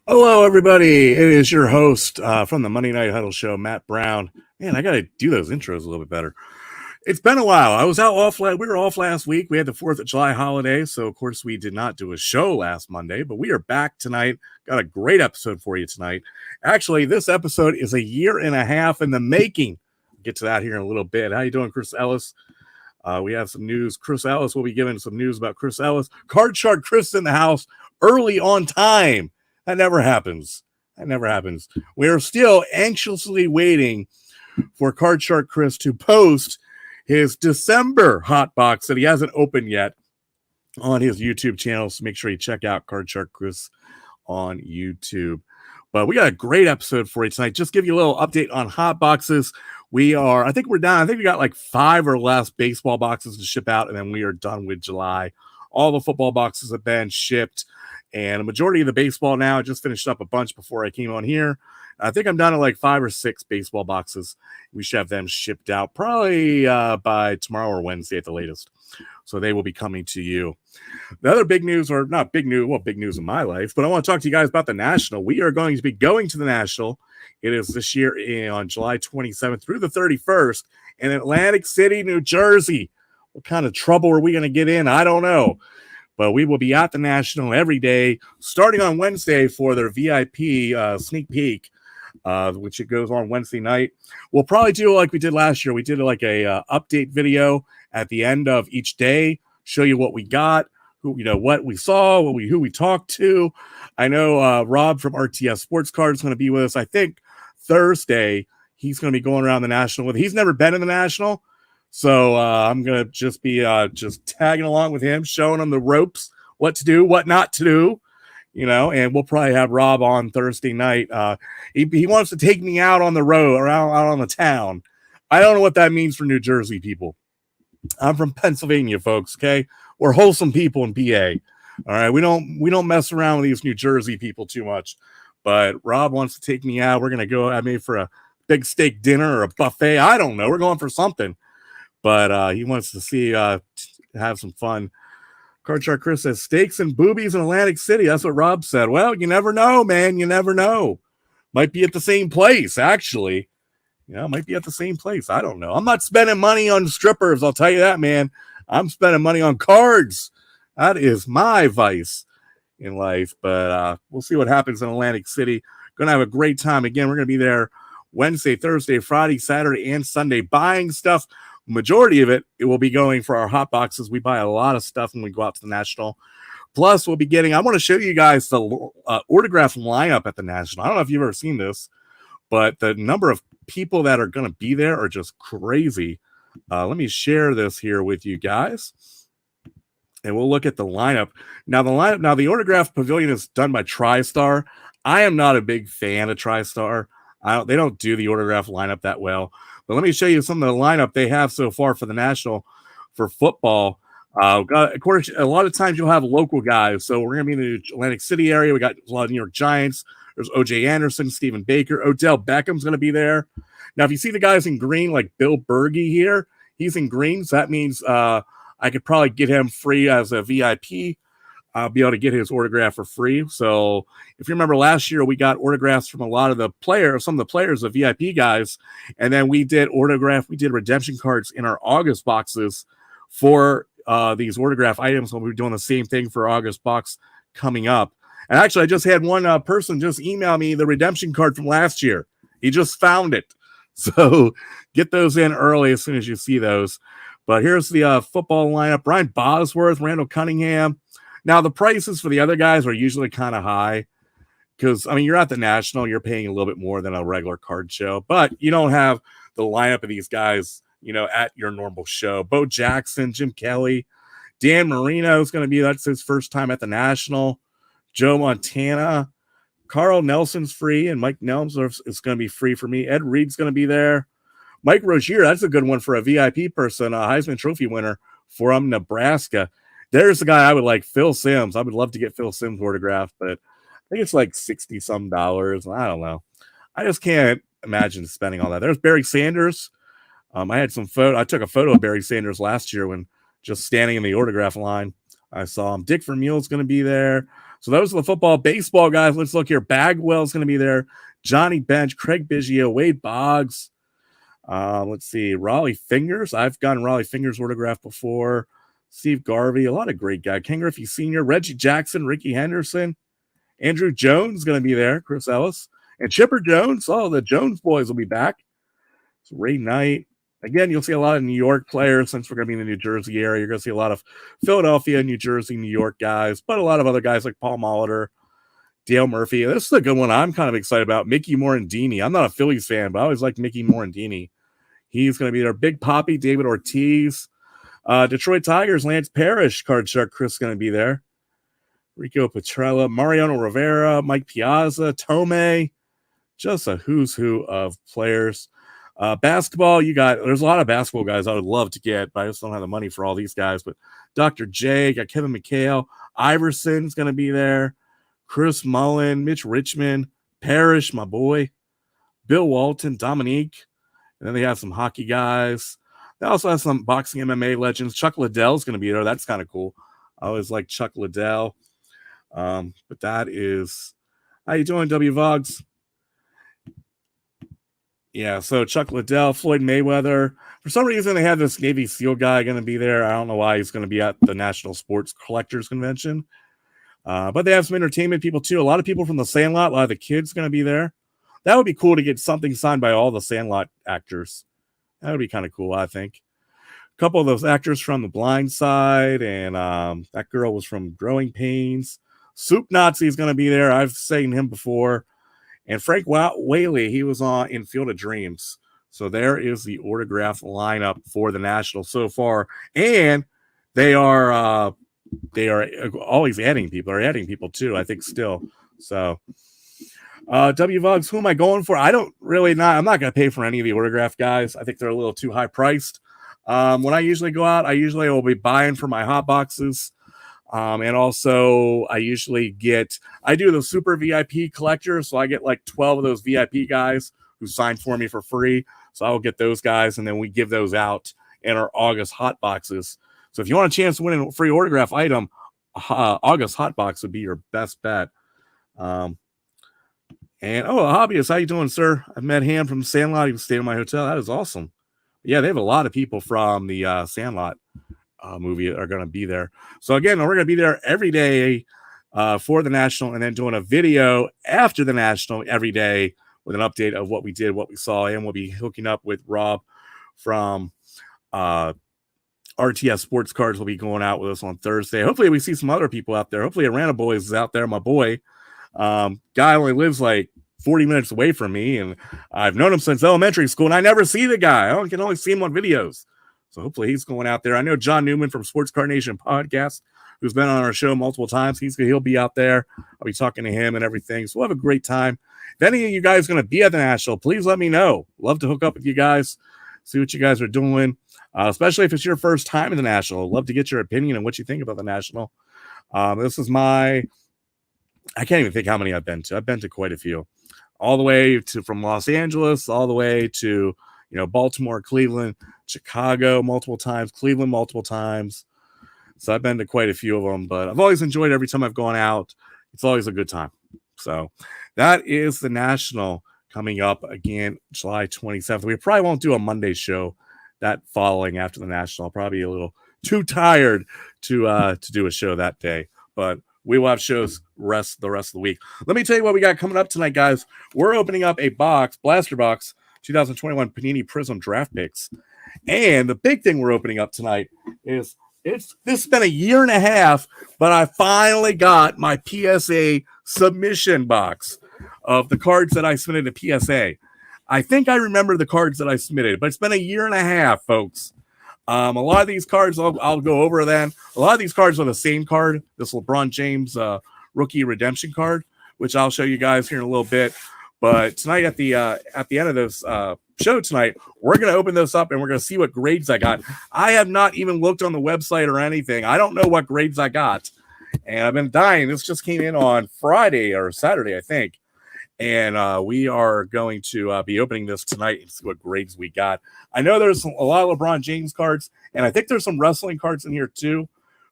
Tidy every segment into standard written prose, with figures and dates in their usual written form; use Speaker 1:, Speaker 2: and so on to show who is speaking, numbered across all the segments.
Speaker 1: Hello, everybody. It is your host from the Monday Night Huddle show, Matt Brown. Man, I got to do those intros a little bit better. It's been a while. I was out off. We were off last week. We had the 4th of July holiday, so of course we did not do a show last Monday. But we are back tonight. Got a great episode for you tonight. Actually, this episode is a year and a half in the making. I'll get to that here in a little bit. How you doing, Chris Ellis? We have some news. Chris Ellis will be giving some news about Chris Ellis. Card Shark Chris in the house early on time. That never happens. We're still anxiously waiting for Card Shark Chris to post his December hot box that he hasn't opened yet on his YouTube channel. So make sure you check out Card Shark Chris on YouTube. But we got a great episode for you tonight. Just give you a little update on hot boxes. I think we're done. I think we got like 5 or less baseball boxes to ship out, and then we are done with July. All the football boxes have been shipped. And a majority of the baseball now, I just finished up a bunch before I came on here. I think I'm down to like 5 or 6 baseball boxes. We should have them shipped out probably by tomorrow or Wednesday at the latest. So they will be coming to you. The other big news, or not big news, well, big news in my life, but I want to talk to you guys about the National. We are going to be going to the National. It is this year on July 27th through the 31st in Atlantic City, New Jersey. What kind of trouble are we going to get in? I don't know. But we will be at the National every day, starting on Wednesday for their VIP sneak peek, which it goes on Wednesday night. We'll probably do like we did last year. We did like a update video at the end of each day, show you what we got, what we saw, who we talked to. I know Rob from RTS Sports Cards is going to be with us. I think Thursday he's going to be going around the National with. He's never been in the National. So I'm going to just be just tagging along with him, showing him the ropes, what to do, what not to do, and we'll probably have Rob on Thursday night. He wants to take me out on the road, out on the town. I don't know what that means for New Jersey people. I'm from Pennsylvania, folks, okay? We're wholesome people in PA. All right, we don't mess around with these New Jersey people too much. But Rob wants to take me out. We're going to go, for a big steak dinner or a buffet. I don't know. We're going for something. But he wants to see have some fun. Card Shark Chris says steaks and boobies in Atlantic City. That's what Rob said. Well, you never know, man. You never know. Might be at the same place, actually. Might be at the same place. I don't know. I'm not spending money on strippers. I'll tell you that, man. I'm spending money on cards. That is my vice in life. But we'll see what happens in Atlantic City. Going to have a great time. Again, we're going to be there Wednesday, Thursday, Friday, Saturday, and Sunday buying stuff. Majority of it will be going for our hot boxes. We buy a lot of stuff when we go out to the National. Plus, we'll be getting, I want to show you guys the autograph lineup at the National. I don't know if you've ever seen this, but the number of people that are going to be there are just crazy. Let me share this here with you guys. And we'll look at the lineup. Now, the autograph pavilion is done by TriStar. I am not a big fan of TriStar. They don't do the autograph lineup that well. But let me show you some of the lineup they have so far for the National for football. Of course, a lot of times you'll have local guys. So we're going to be in the Atlantic City area. We got a lot of New York Giants. There's O.J. Anderson, Stephen Baker. Odell Beckham's going to be there. Now, if you see the guys in green, like Bill Berge here, he's in green. So that means I could probably get him free as a VIP. I'll be able to get his autograph for free. So if you remember last year, we got autographs from some of the players, the VIP guys. And then we did redemption cards in our August boxes for these autograph items. We'll be doing the same thing for August box coming up. And actually, I just had one person just email me the redemption card from last year. He just found it. So get those in early as soon as you see those. But here's the football lineup. Brian Bosworth, Randall Cunningham. Now, the prices for the other guys are usually kind of high because, you're at the National. You're paying a little bit more than a regular card show, but you don't have the lineup of these guys, at your normal show. Bo Jackson, Jim Kelly, Dan Marino is going to be, that's his first time at the National. Joe Montana, Carl Nelson's free, and Mike Nelmsdorf is going to be free for me. Ed Reed's going to be there. Mike Rozier, that's a good one for a VIP person, a Heisman Trophy winner from Nebraska. There's the guy I would like, Phil Simms. I would love to get Phil Simms autographed, but I think it's like $60-some. I don't know. I just can't imagine spending all that. There's Barry Sanders. I took a photo of Barry Sanders last year when just standing in the autograph line. I saw him. Dick Vermeule's going to be there. So those are the football. Baseball guys, let's look here. Bagwell's going to be there. Johnny Bench, Craig Biggio, Wade Boggs. Let's see. Raleigh Fingers. I've gotten Raleigh Fingers autograph before. Steve Garvey, a lot of great guys. Ken Griffey Sr., Reggie Jackson, Ricky Henderson. Andrew Jones is going to be there. Chris Ellis. And Chipper Jones. Oh, the Jones boys will be back. It's Ray Knight. Again, you'll see a lot of New York players since we're going to be in the New Jersey area. You're going to see a lot of Philadelphia, New Jersey, New York guys, but a lot of other guys like Paul Molitor, Dale Murphy. This is a good one I'm kind of excited about. Mickey Morandini. I'm not a Phillies fan, but I always like Mickey Morandini. He's going to be there. Big Poppy, David Ortiz. Detroit Tigers, Lance Parrish, Card Shark Chris is going to be there. Rico Petrella, Mariano Rivera, Mike Piazza, Tomei. Just a who's who of players. Basketball, there's a lot of basketball guys I would love to get, but I just don't have the money for all these guys. But Dr. J, got Kevin McHale, Iverson's going to be there, Chris Mullen, Mitch Richmond, Parrish, my boy, Bill Walton, Dominique, and then they have some hockey guys. They also have some boxing MMA legends. Chuck Liddell's going to be there. That's kind of cool. I always like Chuck Liddell. But that is, how you doing, W Vogs? Yeah, so Chuck Liddell, Floyd Mayweather. For some reason, they have this Navy SEAL guy going to be there. I don't know why he's going to be at the National Sports Collectors Convention. But they have some entertainment people, too. A lot of people from the Sandlot. A lot of the kids going to be there. That would be cool to get something signed by all the Sandlot actors. That would be kind of cool, I think. A couple of those actors from The Blind Side, and that girl was from Growing Pains. Soup Nazi is going to be there. I've seen him before. And Frank Whaley, he was on in Field of Dreams. So there is the autograph lineup for the National so far. And they are always adding people. They're adding people too, I think, still. So W Vogs, who am I going for? I'm not going to pay for any of the autograph guys. I think they're a little too high priced. When I usually go out, I usually will be buying for my hot boxes. And also I do the super VIP collectors. So I get like 12 of those VIP guys who sign for me for free. So I will get those guys. And then we give those out in our August hot boxes. So if you want a chance to win a free autograph item, August hot box would be your best bet. And a hobbyist, how you doing, sir? I met him from Sandlot. He was staying in my hotel. That is awesome. Yeah, they have a lot of people from the Sandlot movie are going to be there. So again, we're going to be there every day for the National, and then doing a video after the National every day with an update of what we did, what we saw, and we'll be hooking up with Rob from RTS Sports Cards. Will be going out with us on Thursday. Hopefully we see some other people out there. Hopefully Atlanta Boys is out there. My boy, guy only lives like 40 minutes away from me, and I've known him since elementary school, and I never see the guy. I can only see him on videos. So hopefully he's going out there. I know John Newman from Sports Card Nation Podcast, who's been on our show multiple times. He'll be out there. I'll be talking to him and everything. So we'll have a great time. If any of you guys are going to be at the National, please let me know. Love to hook up with you guys, see what you guys are doing, especially if it's your first time in the National. Love to get your opinion on what you think about the National. This is I can't even think how many I've been to. I've been to quite a few, all the way from Los Angeles, all the way to Baltimore, Cleveland, Chicago multiple times, Cleveland multiple times. So I've been to quite a few of them, but I've always enjoyed every time I've gone out. It's always a good time. So that is the National coming up again, July 27th. We probably won't do a Monday show that following after the National. I'll probably be a little too tired to do a show that day, but we will have shows the rest of the week. Let me tell you what we got coming up tonight, guys. We're opening up a blaster box, 2021 Panini Prism draft picks. And the big thing we're opening up tonight is this has been a year and a half, but I finally got my PSA submission box of the cards that I submitted to PSA. I think I remember the cards that I submitted, but it's been a year and a half, folks. A lot of these cards, I'll go over then. A lot of these cards are the same card, this LeBron James rookie redemption card, which I'll show you guys here in a little bit. But tonight at the end of this show tonight, we're going to open this up and we're going to see what grades I got. I have not even looked on the website or anything. I don't know what grades I got. And I've been dying. This just came in on Friday or Saturday, I think. And we are going to be opening this tonight and see what grades we got. I know there's a lot of LeBron James cards, and I think there's some wrestling cards in here too.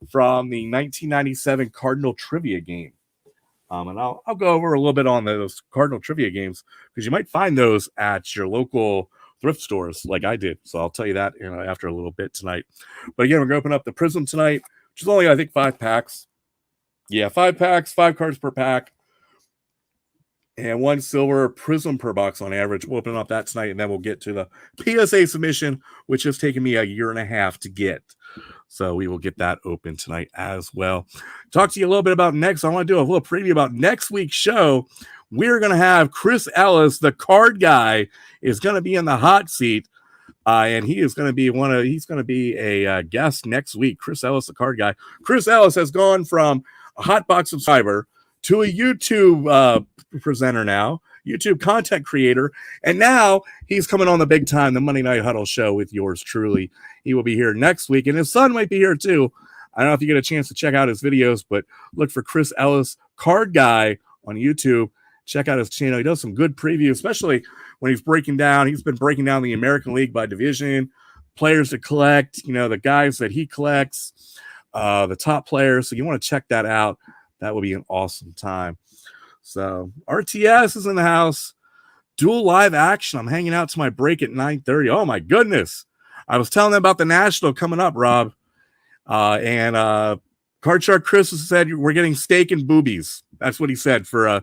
Speaker 1: from the 1997 Cardinal Trivia game. And I'll go over a little bit on those Cardinal Trivia games because you might find those at your local thrift stores like I did. So I'll tell you that after a little bit tonight. But again, we're going to open up the Prism tonight, which is only, I think, 5 packs. Yeah, 5 packs, 5 cards per pack, and 1 silver Prism per box on average. We'll open up that tonight, and then we'll get to the PSA submission, which has taken me a year and a half to get. So we will get that open tonight as well. Talk to you a little bit about next. I want to do a little preview about next week's show. We're going to have Chris Ellis, the card guy, is going to be in the hot seat. And he is going to be he's going to be a guest next week. Chris Ellis, the card guy. Chris Ellis has gone from a Hotbox subscriber to a YouTube presenter now, YouTube content creator, and now he's coming on the big time, the Monday Night Huddle show with yours truly. He will be here next week, and his son might be here too. I don't know if you get a chance to check out his videos, but look for Chris Ellis, card guy, on YouTube. Check out his channel. He does some good preview, especially when he's breaking down. He's been breaking down the American League by division, players to collect, the guys that he collects, the top players. So you want to check that out. That will be an awesome time. So RTS is in the house. Dual live action. I'm hanging out to my break at 9:30. Oh, my goodness. I was telling them about the National coming up, Rob. And Card Shark Chris said we're getting steak and boobies. That's what he said for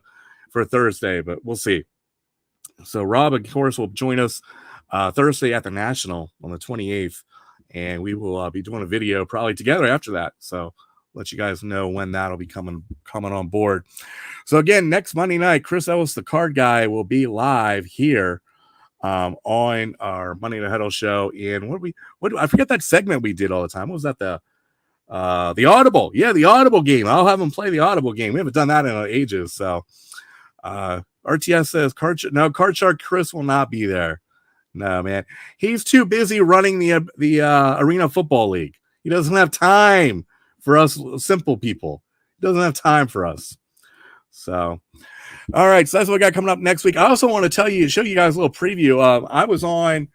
Speaker 1: Thursday, but we'll see. So Rob, of course, will join us Thursday at the National on the 28th, and we will be doing a video probably together after that. So let you guys know when that'll be coming on board. So again, next Monday night, Chris Ellis, the card guy, will be live here on our Monday Night Huddle show. And I forget that segment we did all the time. What was that? The Audible. Yeah, the Audible game. I'll have him play the Audible game. We haven't done that in ages. So RTS says Card Shark Chris will not be there. No, man. He's too busy running the Arena Football League. He doesn't have time for us simple people. He doesn't have time for us. So, all right. So that's what we got coming up next week. I also want to show you guys a little preview. I was on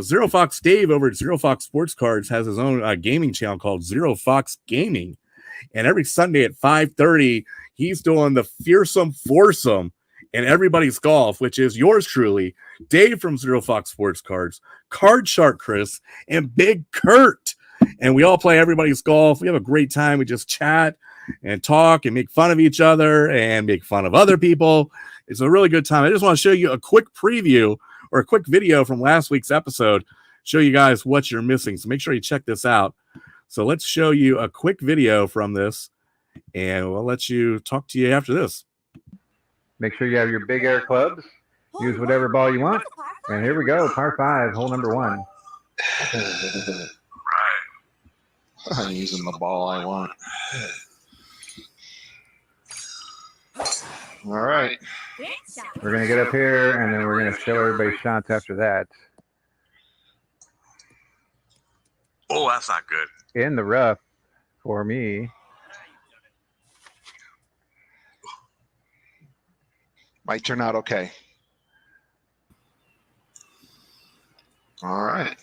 Speaker 1: Zero Fox Dave over at Zero Fox Sports Cards has his own gaming channel called Zero Fox Gaming. And every Sunday at 5:30, he's doing the Fearsome Foursome and Everybody's Golf, which is yours truly, Dave from Zero Fox Sports Cards, Card Shark Chris, and Big Kurt. And we all play Everybody's Golf. We have a great time. We just chat and talk and make fun of each other and make fun of other people. It's a really good time. I just want to show you a quick preview or a quick video from last week's episode, show you guys what you're missing. So make sure you check this out. So let's show you a quick video from this, and we'll let you talk to you after this.
Speaker 2: Make sure you have your big air clubs. Use whatever ball you want. And here we go, par 5, hole number 1.
Speaker 3: Right. I'm using the ball I want. All right.
Speaker 2: We're going to get up here, and then we're going to show everybody shots after that.
Speaker 1: Oh, that's not good.
Speaker 2: In the rough for me.
Speaker 3: Might turn out okay. All right.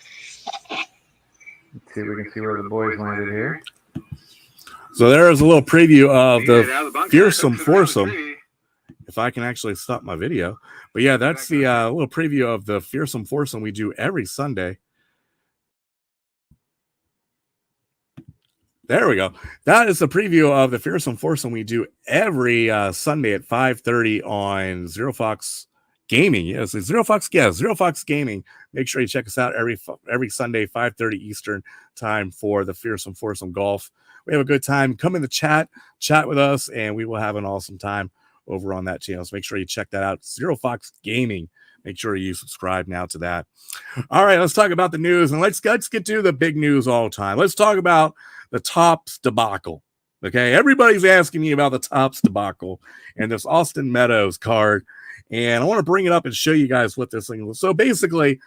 Speaker 2: Let's see if we can see where the boys landed here.
Speaker 1: So there's a little preview of the Fearsome Foursome. If I can actually stop my video. But yeah, that's the little preview of the Fearsome Foursome we do every Sunday. There we go. That is the preview of the Fearsome Foursome we do every Sunday at 5:30 on Zero Fox Gaming. Yes, Zero Fox Gaming. Make sure you check us out every Sunday, 5:30 Eastern time for the Fearsome Foursome Golf. We have a good time. Come in the chat with us, and we will have an awesome time over on that channel. So make sure you check that out. Zero Fox Gaming. Make sure you subscribe now to that. All right, let's talk about the news, and let's get to the big news all the time. Let's talk about the Topps debacle. Okay, everybody's asking me about the Topps debacle and this Austin Meadows card, and I want to bring it up and show you guys what this thing was. So basically,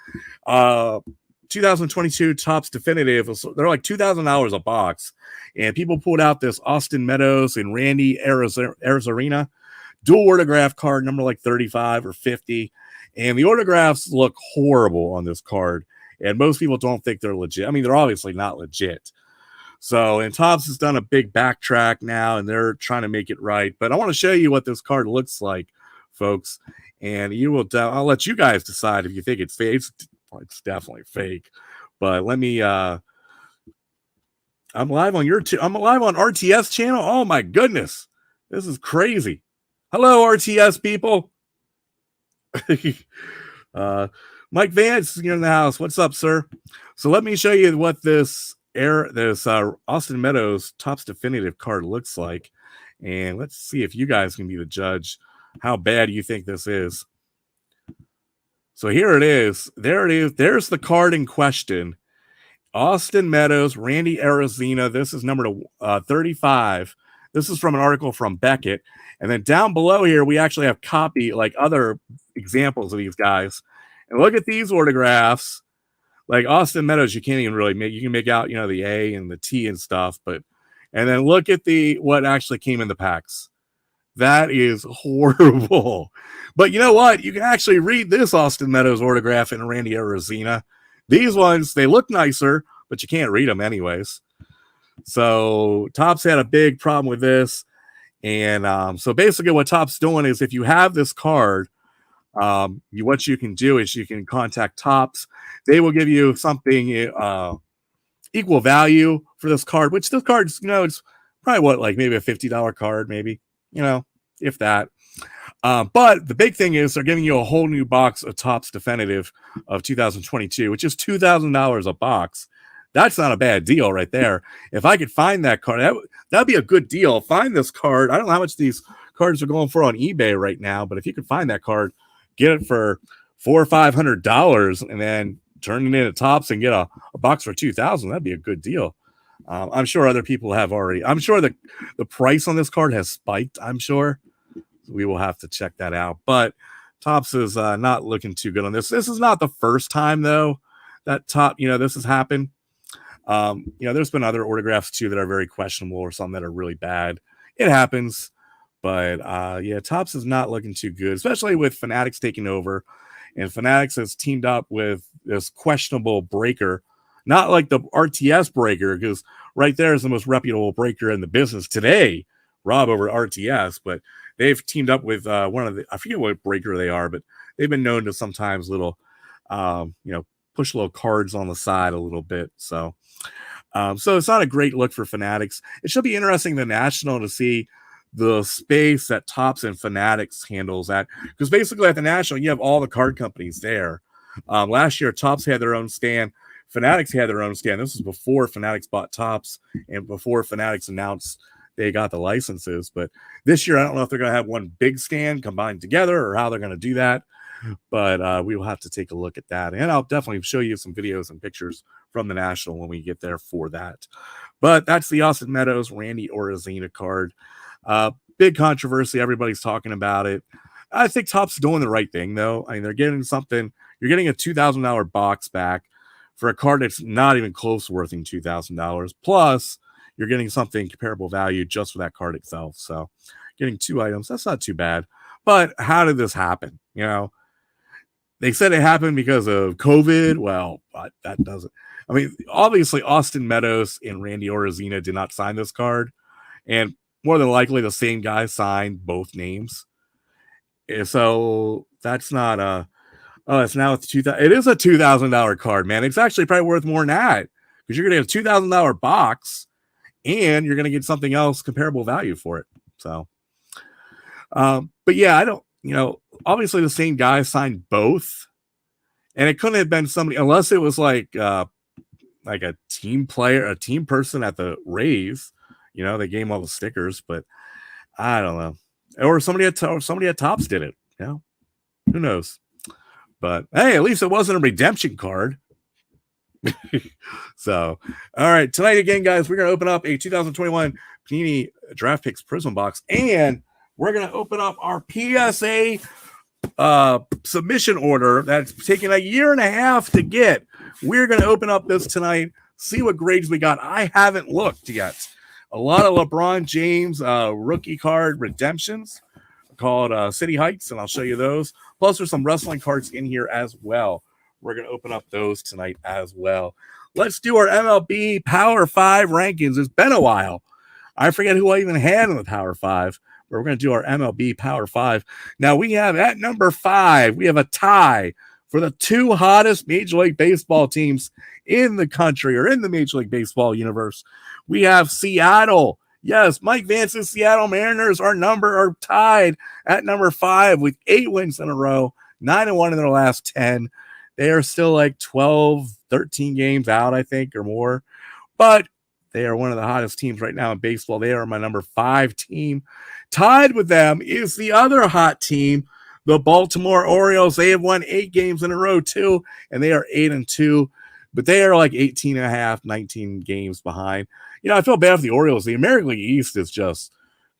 Speaker 1: 2022 Topps Definitive, they're like $2,000 a box, and people pulled out this Austin Meadows and Randy Arozarena dual autograph card, number like 35 or 50. And the autographs look horrible on this card. And most people don't think they're legit. I mean, they're obviously not legit. So, and Topps has done a big backtrack now, and they're trying to make it right. But I want to show you what this card looks like, folks. And you will. I'll let you guys decide if you think it's fake. It's definitely fake. But let me. I'm live on I'm live on RTS channel. Oh my goodness, this is crazy. Hello, RTS people. Mike Vance, you're in the house. What's up, sir? So let me show you what this Austin Meadows Topps definitive card looks like, and let's see if you guys can be the judge. How bad you think this is? So here it is. There it is. There's the card in question. Austin Meadows, Randy Arozarena. This is number 35. This is from an article from Beckett. And then down below here, we actually have other examples of these guys. And look at these autographs. Like Austin Meadows, you can't even really you can make out, the A and the T and stuff. And then look at what actually came in the packs. That is horrible. But you know what? You can actually read this Austin Meadows autograph in Randy Arozarena. These ones, they look nicer, but you can't read them anyways. So Topps had a big problem with this. And so basically what Topps doing is if you have this card, what you can do is you can contact Topps. They will give you something equal value for this card, which this card, it's probably maybe a $50 card, maybe, if that. But the big thing is they're giving you a whole new box of Topps definitive of 2022, which is $2,000 a box. That's not a bad deal right there. If I could find that card, that'd be a good deal. Find this card. I don't know how much these cards are going for on eBay right now, but if you could find that card, get it for $400 or $500 and then turn it into Topps and get a box for $2,000. That'd be a good deal. I'm sure other people have already. I'm sure the price on this card has spiked. I'm sure. We will have to check that out. But Topps is not looking too good on this. This is not the first time, though, that this has happened. There's been other autographs, too, that are very questionable or some that are really bad. It happens. But, Topps is not looking too good, especially with Fanatics taking over. And Fanatics has teamed up with this questionable breaker. Not like the RTS breaker, because right there is the most reputable breaker in the business today. Rob over RTS, but they've teamed up with I forget what breaker they are, but they've been known to sometimes push little cards on the side a little bit. So it's not a great look for Fanatics. It should be interesting the National to see the space that Topps and Fanatics handles at, because basically at the National you have all the card companies there. Last year Topps had their own stand. Fanatics had their own stand. This was before Fanatics bought Topps and before Fanatics announced they got the licenses. But this year, I don't know if they're going to have one big stand combined together or how they're going to do that. But we will have to take a look at that. And I'll definitely show you some videos and pictures from the National when we get there for that. But that's the Austin Meadows Randy Arozarena card. Big controversy. Everybody's talking about it. I think Topps doing the right thing, though. I mean, they're getting something. You're getting a $2,000 box back for a card that's not even close worth $2,000. Plus, you're getting something comparable value just for that card itself. So getting 2 items, that's not too bad. But how did this happen? They said it happened because of COVID. Well, that doesn't. I mean, obviously, Austin Meadows and Randy Arozarena did not sign this card. And more than likely, the same guy signed both names. So that's not it's now it's $2,000. It is a $2,000 card, man. It's actually probably worth more than that because you're going to get a $2,000 box and you're going to get something else comparable value for it. So, but yeah, I don't, obviously the same guy signed both, and it couldn't have been somebody unless it was like a team player, a team person at the Rays. They gave him all the stickers, but I don't know, or somebody at Topps did it. Who knows? But hey, at least it wasn't a redemption card. So, all right, tonight again, guys, we're gonna open up a 2021 Panini Draft Picks Prism box, and we're gonna open up our PSA submission order that's taken 1.5 years to get. We're gonna open up this tonight, see what grades we got. I haven't looked yet. A lot of LeBron James rookie card redemptions called City Heights, and I'll show you those. Plus, there's some wrestling cards in here as well. We're going to open up those tonight as well. let's do our MLB Power 5 rankings. It's been a while. I forget who I even had in the Power 5, but we're going to do our MLB Power 5. Now, we have at number 5, we have a tie for the 2 hottest Major League Baseball teams in the country or in the Major League Baseball universe. We have Seattle. Yes, Mike Vance's Seattle Mariners are tied at number 5 with 8 wins in a row, 9-1 in their last 10. They are still like 12, 13 games out, I think, or more. But they are one of the hottest teams right now in baseball. They are my number 5 team. Tied with them is the other hot team, the Baltimore Orioles. They have won 8 games in a row, too, and they are 8-2. But they are like 18.5, 19 games behind. You know, I feel bad for the Orioles. The American League East is just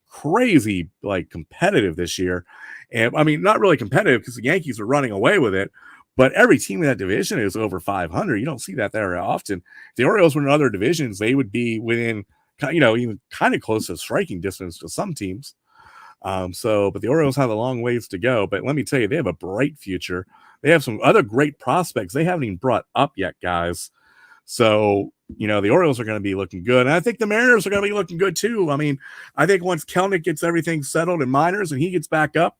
Speaker 1: crazy, like, competitive this year. And I mean, not really competitive because the Yankees are running away with it. But every team in that division is over 500. You don't see that there often. If the Orioles were in other divisions, they would be within, you know, even kind of close to striking distance to some teams. But the Orioles have a long ways to go. But let me tell you, they have a bright future. They have some other great prospects they haven't even brought up yet, guys. So, you know, the Orioles are going to be looking good. And I think the Mariners are going to be looking good, too. I mean, I think once Kelnick gets everything settled in minors and he gets back up,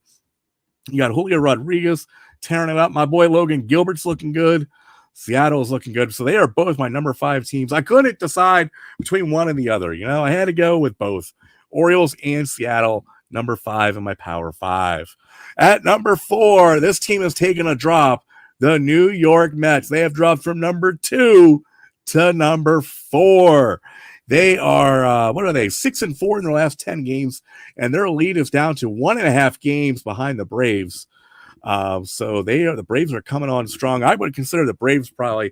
Speaker 1: you got Julio Rodriguez tearing it up. My boy Logan Gilbert's looking good. Seattle is looking good. So they are both my number 5 teams. I couldn't decide between one and the other. You know, I had to go with both Orioles and Seattle, number 5 in my Power 5. At number 4, this team has taken a drop. The New York Mets. They have dropped from number 2 to number 4. They are, 6-4 in their last 10 games, and their lead is down to 1.5 games behind the Braves. So the Braves are coming on strong. I would consider the Braves probably,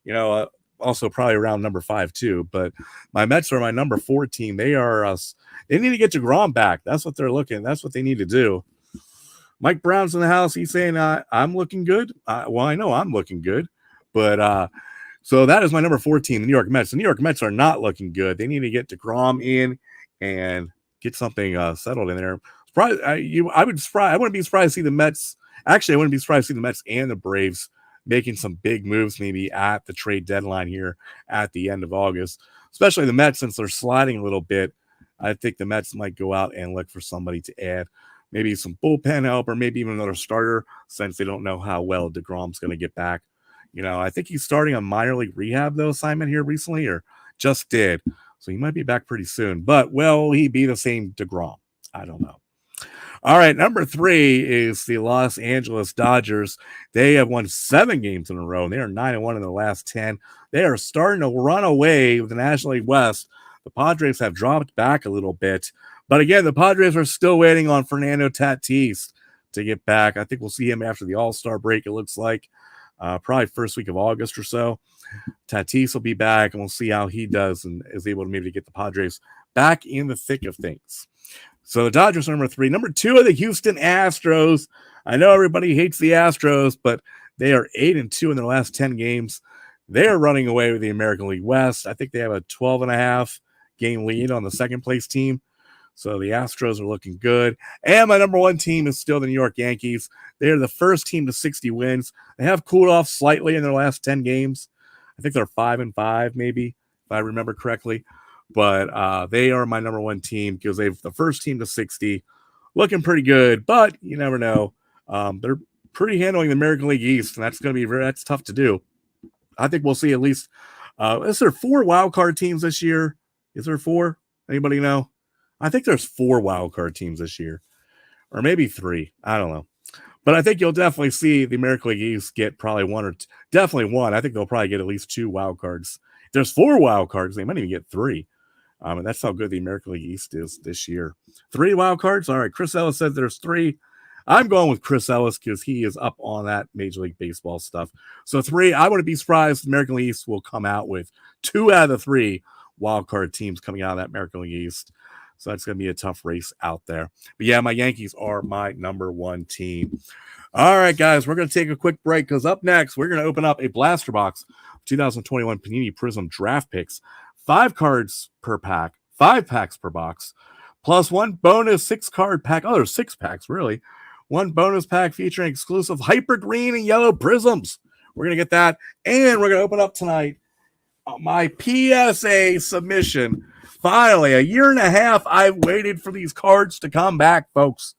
Speaker 1: you know, also probably around number 5 too. But my Mets are my number 4 team. They need to get DeGrom back. That's what they're looking. That's what they need to do. Mike Brown's in the house. He's saying, I'm looking good. Well, I know I'm looking good, but so that is my number 4 team, the New York Mets. The New York Mets are not looking good. They need to get DeGrom in and get something settled in there. I wouldn't be surprised to see the Mets. Actually, I wouldn't be surprised to see the Mets and the Braves making some big moves maybe at the trade deadline here at the end of August, especially the Mets since they're sliding a little bit. I think the Mets might go out and look for somebody to add, maybe some bullpen help or maybe even another starter since they don't know how well DeGrom's going to get back. You know, I think he's starting a minor league rehab, though, assignment here recently, or just did. So he might be back pretty soon. But will he be the same DeGrom? I don't know. All right, number 3 is the Los Angeles Dodgers. They have won 7 games in a row, and they are 9-1 in the last 10. They are starting to run away with the National League West. The Padres have dropped back a little bit. But again, the Padres are still waiting on Fernando Tatis to get back. I think we'll see him after the All-Star break, it looks like. Probably first week of August or so. Tatis will be back, and we'll see how he does and is able to maybe get the Padres back in the thick of things. So the Dodgers are number 3. Number 2 are the Houston Astros. I know everybody hates the Astros, but they are 8-2 in their last 10 games. They are running away with the American League West. I think they have a 12.5 game lead on the second place team. So the Astros are looking good. And my number 1 team is still the New York Yankees. They are the first team to 60 wins. They have cooled off slightly in their last 10 games. I think they're 5-5, maybe, if I remember correctly. But they are my number 1 team because they've the first team to 60. Looking pretty good, but you never know. They're pretty handling the American League East, and that's tough to do. I think we'll see at least, is there 4 wild card teams this year? Is there 4? Anybody know? I think there's 4 wild card teams this year, or maybe 3. I don't know. But I think you'll definitely see the American League East get probably 1 or definitely 1. I think they'll probably get at least 2 wild cards. If there's 4 wild cards, they might even get 3. And that's how good the American League East is this year. 3 wild cards? All right, Chris Ellis said there's 3. I'm going with Chris Ellis because he is up on that Major League Baseball stuff. So 3, I wouldn't be surprised if the American League East will come out with 2 out of the 3 wild card teams coming out of that American League East. So that's going to be a tough race out there. But yeah, my Yankees are my number 1 team. All right, guys, we're going to take a quick break because up next, we're going to open up a blaster box of 2021 Panini Prism draft picks. 5 cards per pack, 5 packs per box, plus 1 bonus 6-card pack. Oh, there's 6 packs, really. 1 bonus pack featuring exclusive hyper green and yellow prisms. We're going to get that. And we're going to open up tonight my PSA submission. Finally, a year and a half, I've waited for these cards to come back, folks.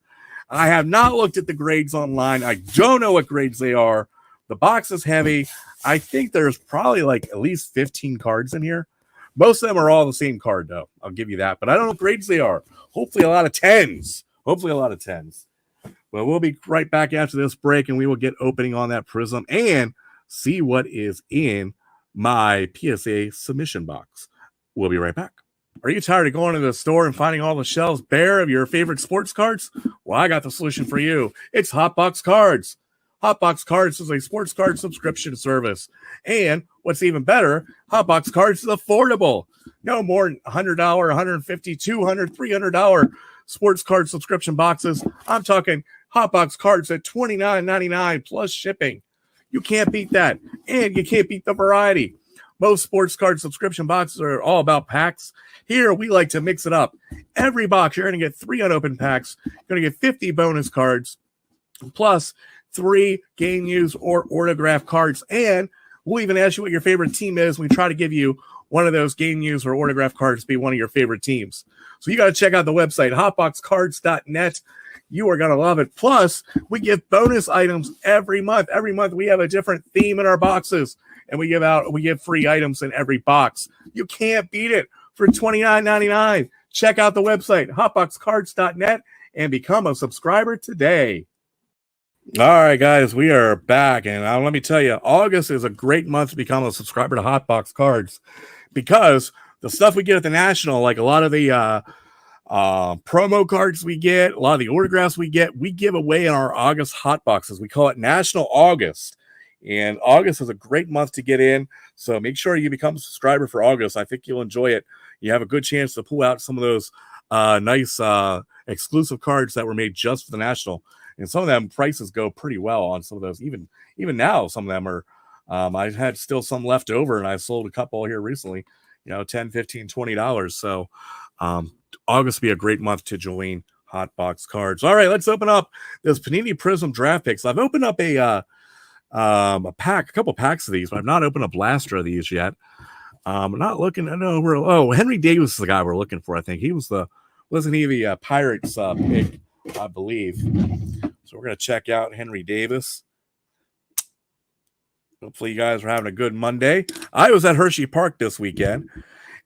Speaker 1: I have not looked at the grades online. I don't know what grades they are. The box is heavy. I think there's probably like at least 15 cards in here. Most of them are all the same card, though. I'll give you that. But I don't know what grades they are. Hopefully a lot of 10s. Hopefully a lot of 10s. Well, we'll be right back after this break, and we will get opening on that Prism and see what is in my PSA submission box. We'll be right back. Are you tired of going to the store and finding all the shelves bare of your favorite sports cards? Well, I got the solution for you. It's Hotbox Cards. Hotbox Cards is a sports card subscription service. And what's even better, Hotbox Cards is affordable. No more than $100, $150, $200, $300 sports card subscription boxes. I'm talking Hotbox Cards at $29.99 plus shipping. You can't beat that. And you can't beat the variety. Most sports card subscription boxes are all about packs. Here, we like to mix it up. Every box, you're going to get 3 unopened packs. You're going to get 50 bonus cards, plus 3 game use or autograph cards. And we'll even ask you what your favorite team is. We try to give you one of those game use or autograph cards to be one of your favorite teams. So you got to check out the website, hotboxcards.net. You are going to love it. Plus, we give bonus items every month. Every month, we have a different theme in our boxes. And we give free items in every box. You can't beat it for $29.99. Check out the website, hotboxcards.net, and become a subscriber today. All right, guys, we are back. And let me tell you, August is a great month to become a subscriber to Hotbox Cards because the stuff we get at the National, like a lot of the promo cards we get, a lot of the autographs we give away in our August hot boxes. We call it National August. And August is a great month to get in. So make sure you become a subscriber for August. I think you'll enjoy it. You have a good chance to pull out some of those nice exclusive cards that were made just for the National. And some of them prices go pretty well on some of those. Even now, some of them are, I had still some left over and I sold a couple here recently, $10, $15, $20. So August will be a great month to join Hotbox Cards. All right, let's open up this Panini Prism draft picks. I've opened up a couple packs of these, but I've not opened a blaster of these yet. I'm not looking. I know Henry Davis is the guy we're looking for. I think wasn't he the Pirates pick, I believe. So we're gonna check out Henry Davis. Hopefully you guys are having a good Monday. I was at Hershey Park this weekend,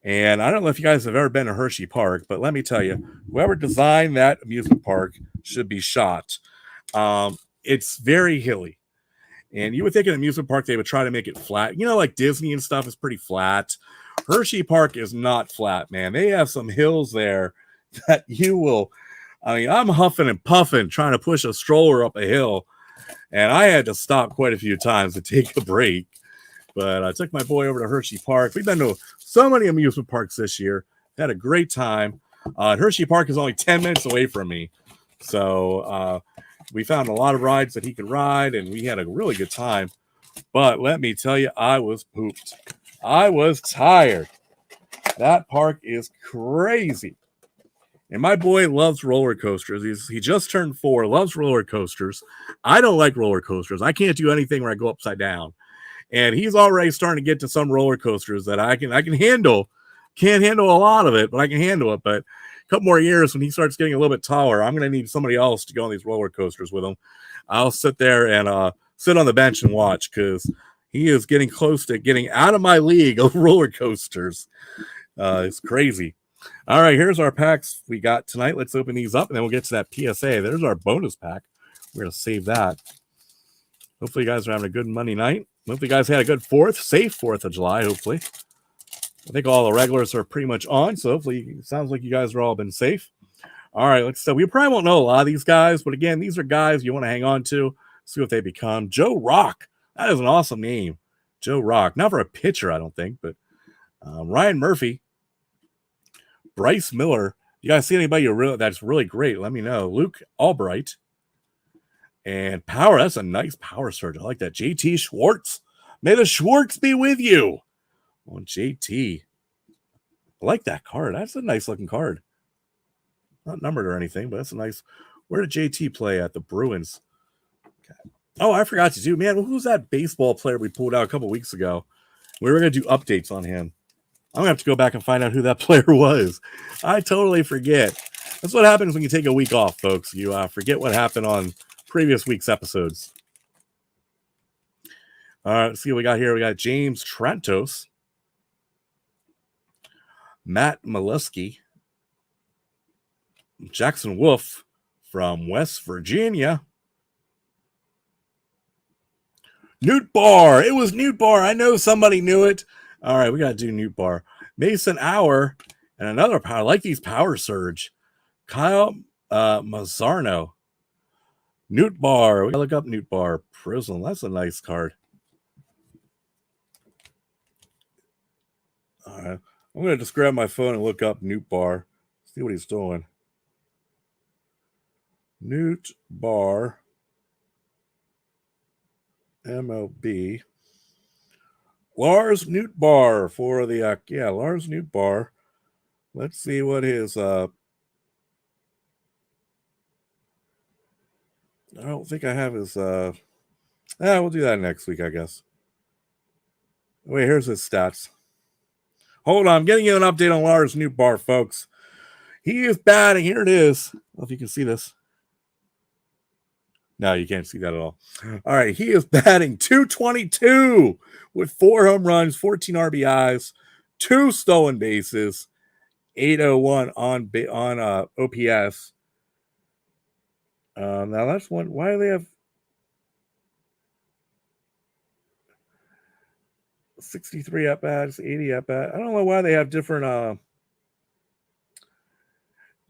Speaker 1: and I don't know if you guys have ever been to Hershey Park, but let me tell you, whoever designed that amusement park should be shot. It's very hilly. And you would think an amusement park, they would try to make it flat. Like Disney and stuff is pretty flat. Hershey Park is not flat, man. They have some hills there that you will. I'm huffing and puffing trying to push a stroller up a hill. And I had to stop quite a few times to take a break. But I took my boy over to Hershey Park. We've been to so many amusement parks this year. Had a great time. Hershey Park is only 10 minutes away from me. So, we found a lot of rides that he could ride, and we had a really good time. But let me tell you, I was pooped. I was tired. That park is crazy. And my boy loves roller coasters. He just turned 4, loves roller coasters. I don't like roller coasters. I can't do anything where I go upside down. And he's already starting to get to some roller coasters that I can handle. Can't handle a lot of it, but I can handle it. But couple more years when he starts getting a little bit taller, I'm going to need somebody else to go on these roller coasters with him. I'll sit there and sit on the bench and watch because he is getting close to getting out of my league of roller coasters. It's crazy. All right, here's our packs we got tonight. Let's open these up and then we'll get to that PSA. There's our bonus pack. We're going to save that. Hopefully you guys are having a good Monday night. Hopefully you guys had a good safe 4th of July, hopefully. I think all the regulars are pretty much on, so hopefully it sounds like you guys are all been safe. All right, we probably won't know a lot of these guys, but again, these are guys you want to hang on to, see what they become. Joe Rock, that is an awesome name. Joe Rock, not for a pitcher, I don't think, but Ryan Murphy, Bryce Miller. You guys see anybody that's really great? Let me know. Luke Albright and Power. That's a nice power surge. I like that. JT Schwartz. May the Schwartz be with you. On JT. I like that card. That's a nice looking card. Not numbered or anything, but that's a nice. Where did JT play at? The Bruins. Okay. Oh, I forgot to do. Man, who's that baseball player we pulled out a couple weeks ago? We were going to do updates on him. I'm going to have to go back and find out who that player was. I totally forget. That's what happens when you take a week off, folks. You forget what happened on previous week's episodes. All right, let's see what we got here. We got James Trantos, Matt Molesky, Jackson Wolf from West Virginia. Newt Barr. It was Newt Barr. I know somebody knew it. All right, we got to do Newt Barr. Mason Hour and another power. I like these power surge. Kyle Mazzarno. Newt Barr. We got to look up Newt Barr. Prism. That's a nice card. All right. I'm going to just grab my phone and look up Newt Barr. See what he's doing. Newt Barr. MLB. Lars Newt Barr for the, Lars Newt Barr. Let's see what his, I don't think I have his, we'll do that next week, I guess. Wait, here's his stats. Hold on, I'm getting you an update on Lars Newt Barr, folks. He is batting, here it is. I don't know if you can see this. No, you can't see that at all. All right, he is batting .222 with 4 home runs, 14 RBIs, 2 stolen bases, 801 on OPS. Now that's one. Why do they have 63 at bats, 80 at bat? I don't know why they have different.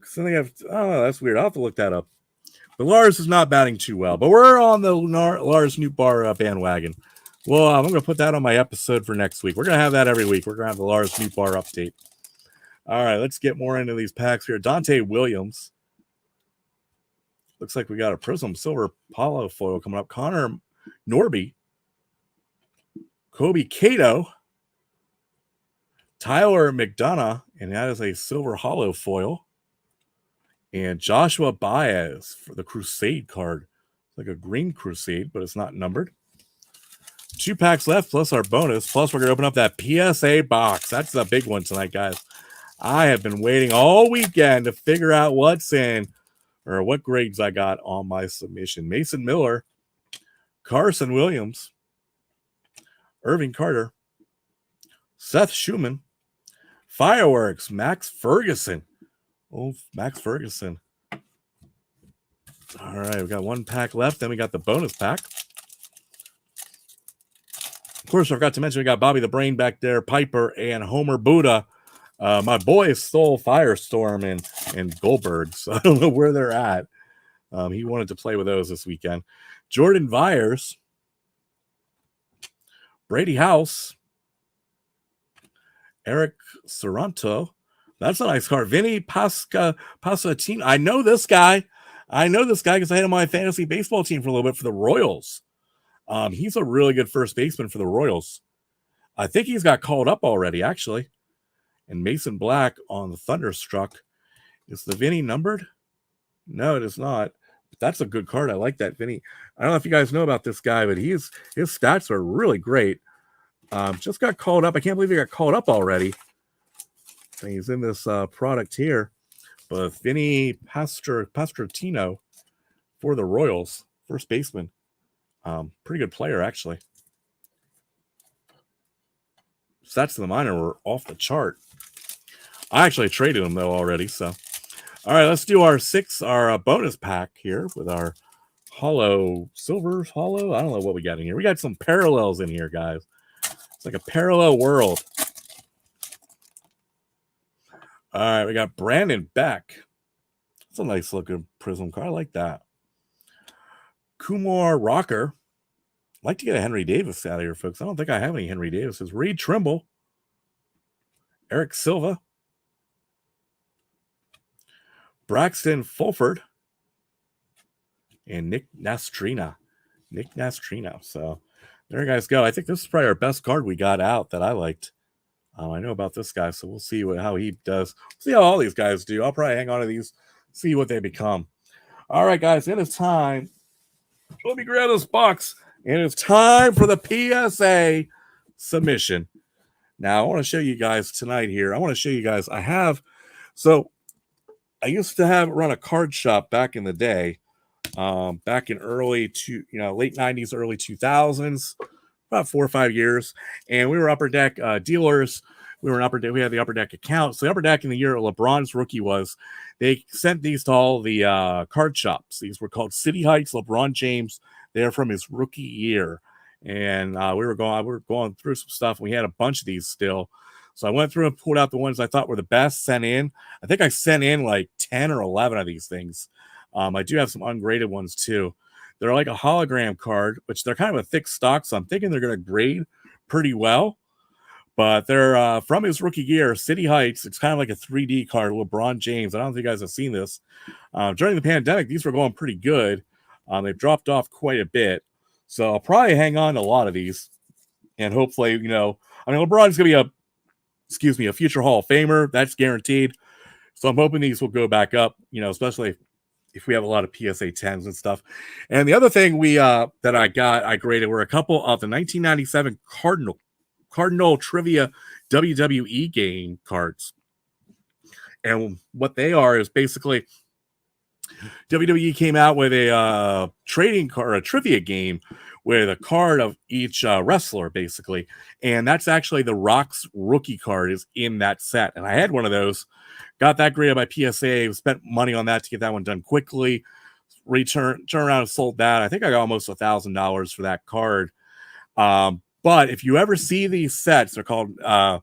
Speaker 1: So they have. I don't know. That's weird. I'll have to look that up. But Lars is not batting too well. But we're on the Lars Newt Barr bandwagon. Well, I'm going to put that on my episode for next week. We're going to have that every week. We're going to have the Lars Newt Barr update. All right, let's get more into these packs here. Dante Williams. Looks like we got a Prism Silver Polo foil coming up. Connor Norby. Kobe Cato. Tyler McDonough. And that is a Silver Hollow foil. And Joshua Baez for the Crusade card. It's like a green Crusade, but it's not numbered. 2 packs left, plus our bonus. Plus, we're going to open up that PSA box. That's the big one tonight, guys. I have been waiting all weekend to figure out what's in or what grades I got on my submission. Mason Miller, Carson Williams, Irving Carter, Seth Schumann, Fireworks, Max Ferguson. Oh, Max Ferguson. All right, we got 1 pack left. Then we got the bonus pack. Of course, I forgot to mention we got Bobby the Brain back there, Piper, and Homer Buddha. My boys stole Firestorm and Goldberg, so I don't know where they're at. He wanted to play with those this weekend. Jordan Vyers, Brady House, Eric Sorrento. That's a nice card. Vinny Pasatino. I know this guy. Because I had him on my fantasy baseball team for a little bit for the Royals. He's a really good first baseman for the Royals. I think he's got called up already, actually. And Mason Black on the Thunderstruck. Is the Vinny numbered? No, it is not. But that's a good card. I like that Vinny. I don't know if you guys know about this guy, but his stats are really great. Just got called up. I can't believe he got called up already. And he's in this product here. But Vinny Pastortino for the Royals, first baseman. Pretty good player, actually. Stats to the minor were off the chart. I actually traded him, though, already. So, all right, let's do our bonus pack here with our silver hollow. I don't know what we got in here. We got some parallels in here, guys. It's like a parallel world. All right, we got Brandon Beck. That's a nice looking Prism card. I like that. Kumar Rocker. I'd like to get a Henry Davis out of here, folks. I don't think I have any Henry Davises. Reed Trimble. Eric Silva. Braxton Fulford. And Nick Nastrina. So there you guys go. I think this is probably our best card we got out that I liked. I know about this guy, so we'll see how he does. See how all these guys do. I'll probably hang on to these, see what they become. All right, guys, it is time. Let me grab this box. And it's time for the PSA submission. Now, I want to show you guys tonight here. I want to show you guys, I used to run a card shop back in the day, back in late 90s, early 2000s, about 4 or 5 years. And we were Upper Deck dealers. We were an Upper Deck. We had the Upper Deck account. So the Upper Deck in the year LeBron's rookie was, they sent these to all the card shops. These were called City Heights LeBron James. They're from his rookie year. And we were going through some stuff. We had a bunch of these still. So I went through and pulled out the ones I thought were the best, sent in. I think I sent in like 10 or 11 of these things. I do have some ungraded ones too. They're like a hologram card, which they're kind of a thick stock, so I'm thinking they're going to grade pretty well. But they're from his rookie year, City Heights. It's kind of like a 3D card, LeBron James. I don't think you guys have seen this. During the pandemic, these were going pretty good. They've dropped off quite a bit. So I'll probably hang on to a lot of these. And hopefully, LeBron's going to be a future Hall of Famer. That's guaranteed. So I'm hoping these will go back up, especially if we have a lot of PSA 10s and stuff. And the other thing I graded were a couple of the 1997 Cardinal Trivia WWE game cards. And what they are is basically WWE came out with a trading card, a trivia game with a card of each wrestler, basically. And that's actually the Rock's rookie card is in that set. And I had one of those, got that graded by PSA, spent money on that to get that one done quickly, turn around and sold that. I think I got almost $1,000 for that card. But if you ever see these sets, they're called, I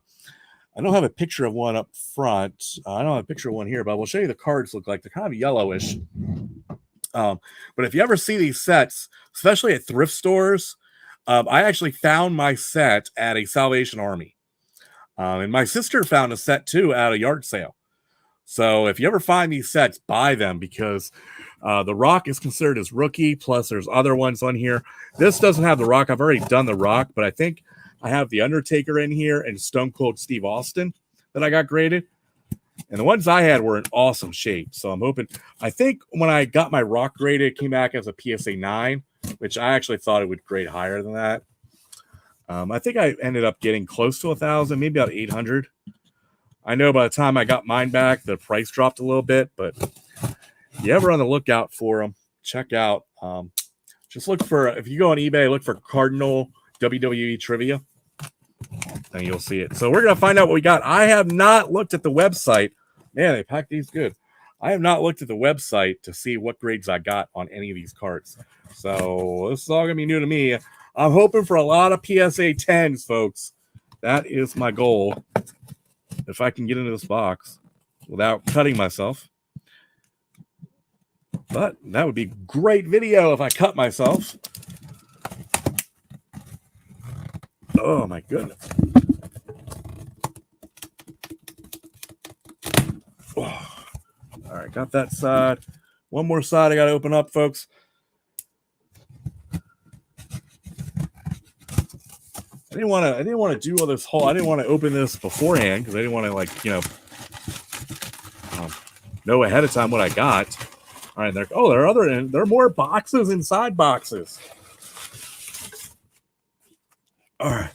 Speaker 1: don't have a picture of one up front. I don't have a picture of one here, but we'll show you the cards look like. They're kind of yellowish. But if you ever see these sets, especially at thrift stores, I actually found my set at a Salvation Army. And my sister found a set too at a yard sale. So if you ever find these sets, buy them because The Rock is considered as rookie. Plus there's other ones on here. This doesn't have The Rock. I've already done The Rock, but I think I have the Undertaker in here and Stone Cold Steve Austin that I got graded. And the ones I had were in awesome shape. So I'm hoping, I think when I got my Rock graded, it came back as a PSA 9, which I actually thought it would grade higher than that. I think I ended up getting close to 1,000, maybe about 800. I know by the time I got mine back, the price dropped a little bit, but if you ever on the lookout for them, check out. Just look for, if you go on eBay, look for Cardinal WWE Trivia, and you'll see it. So we're going to find out what we got. I have not looked at the website. Man, they packed these good. I have not looked at the website to see what grades I got on any of these cards. So this is all going to be new to me. I'm hoping for a lot of PSA 10s, folks. That is my goal. If I can get into this box without cutting myself. But that would be great video if I cut myself. Oh my goodness. Oh. All right, got that side. One more side I got to open up, folks. I didn't want to do all this whole. I didn't want to open this beforehand because I didn't want to know ahead of time what I got. All right, there are more boxes inside boxes. All right,